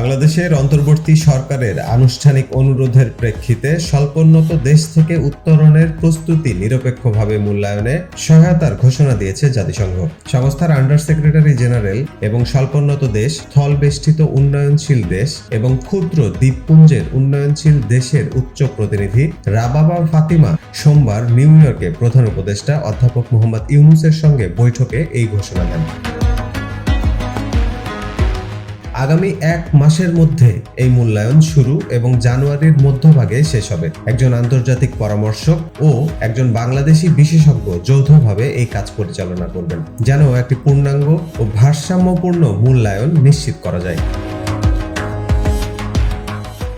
বাংলাদেশের অন্তর্বর্তী সরকারের আনুষ্ঠানিক অনুরোধের প্রেক্ষিতে স্বল্পোন্নত দেশ থেকে উত্তরণের প্রস্তুতি নিরপেক্ষভাবে মূল্যায়নে সহায়তার ঘোষণা দিয়েছে জাতিসংঘ। সংস্থার আন্ডার সেক্রেটারি জেনারেল এবং স্বল্পোন্নত দেশ, স্থলবেষ্টিত উন্নয়নশীল দেশ এবং ক্ষুদ্র দ্বীপপুঞ্জের উন্নয়নশীল দেশের উচ্চ প্রতিনিধি রাবাবা ফাতিমা সোমবার নিউ ইয়র্কে প্রধান উপদেষ্টা অধ্যাপক মোহাম্মদ ইউনূসের সঙ্গে বৈঠকে এই ঘোষণা দেন। আগামী 1 মাসের মধ্যে এই মূল্যায়ন শুরু এবং জানুয়ারির মধ্যভাগে শেষ হবে। একজন আন্তর্জাতিক পরামর্শক ও একজন বাংলাদেশি বিশেষজ্ঞ যৌথভাবে এই কাজ পরিচালনা করবেন, যেন একটি পূর্ণাঙ্গ ও ভারসাম্যপূর্ণ মূল্যায়ন নিশ্চিত করা যায়।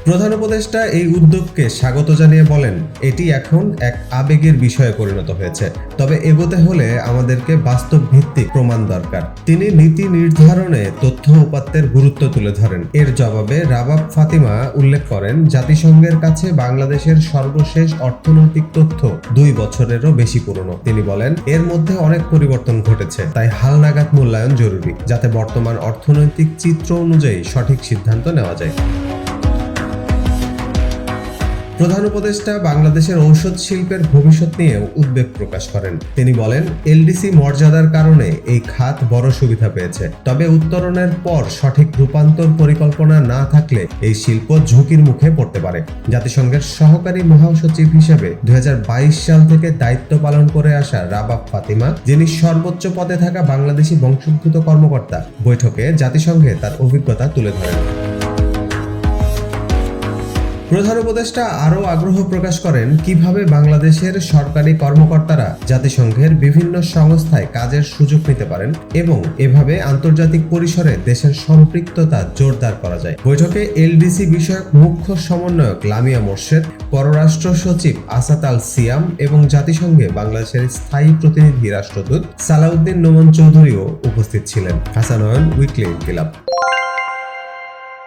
প্রধান উপদেষ্টা এই উদ্যোগকে স্বাগত জানিয়ে বলেন, এটি এখন এক আবেগের বিষয়ে পরিণত হয়েছে, তবে এগোতে হলে আমাদেরকে বাস্তব ভিত্তিক প্রমাণ দরকার। তিনি নীতি নির্ধারণে তথ্য উপাত্তের গুরুত্ব তুলে ধরেন। এর জবাবে রাবাব ফাতিমা উল্লেখ করেন, জাতিসংঘের কাছে বাংলাদেশের সর্বশেষ অর্থনৈতিক তথ্য 2 বছরেরও বেশি পুরনো। তিনি বলেন, এর মধ্যে অনেক পরিবর্তন ঘটেছে, তাই হালনাগাদ মূল্যায়ন জরুরি, যাতে বর্তমান অর্থনৈতিক চিত্র অনুযায়ী সঠিক সিদ্ধান্ত নেওয়া যায়। প্রধান উপদেষ্টা বাংলাদেশের ঔষধ শিল্পের ভবিষ্যৎ নিয়ে উদ্বেগ প্রকাশ করেন। তিনি বলেন, এলডিসি মর্যাদার কারণে এই খাত বড় সুবিধা পেয়েছে, তবে উত্তরণের পর সঠিক রূপান্তর পরিকল্পনা না থাকলে এই শিল্প ঝুঁকির মুখে পড়তে পারে। জাতিসংঘের সহকারী মহাসচিব হিসেবে 2022 সাল থেকে দায়িত্ব পালন করে আসা রাবাব ফাতিমা, যিনি সর্বোচ্চ পদে থাকা বাংলাদেশি বংশোদ্ভূত কর্মকর্তা, বৈঠকে জাতিসংঘে তার অভিজ্ঞতা তুলে ধরেন। প্রধান উপদেষ্টা আরও আগ্রহ প্রকাশ করেন কিভাবে বাংলাদেশের সরকারি কর্মকর্তারা জাতিসংঘের বিভিন্ন সংস্থায় কাজের সুযোগ নিতে পারেন এবং এভাবে আন্তর্জাতিক পরিসরে দেশের সম্পৃক্ততা জোরদার করা যায়। বৈঠকে এলডিসি বিষয়ক মুখ্য সমন্বয়ক লামিয়া মোর্শেদ, পররাষ্ট্র সচিব আসাদ আল সিয়াম এবং জাতিসংঘে বাংলাদেশের স্থায়ী প্রতিনিধি রাষ্ট্রদূত সালাউদ্দিন নোমান চৌধুরীও উপস্থিত ছিলেন। হাসান নয়ন, উইকলি ইনকিলাব।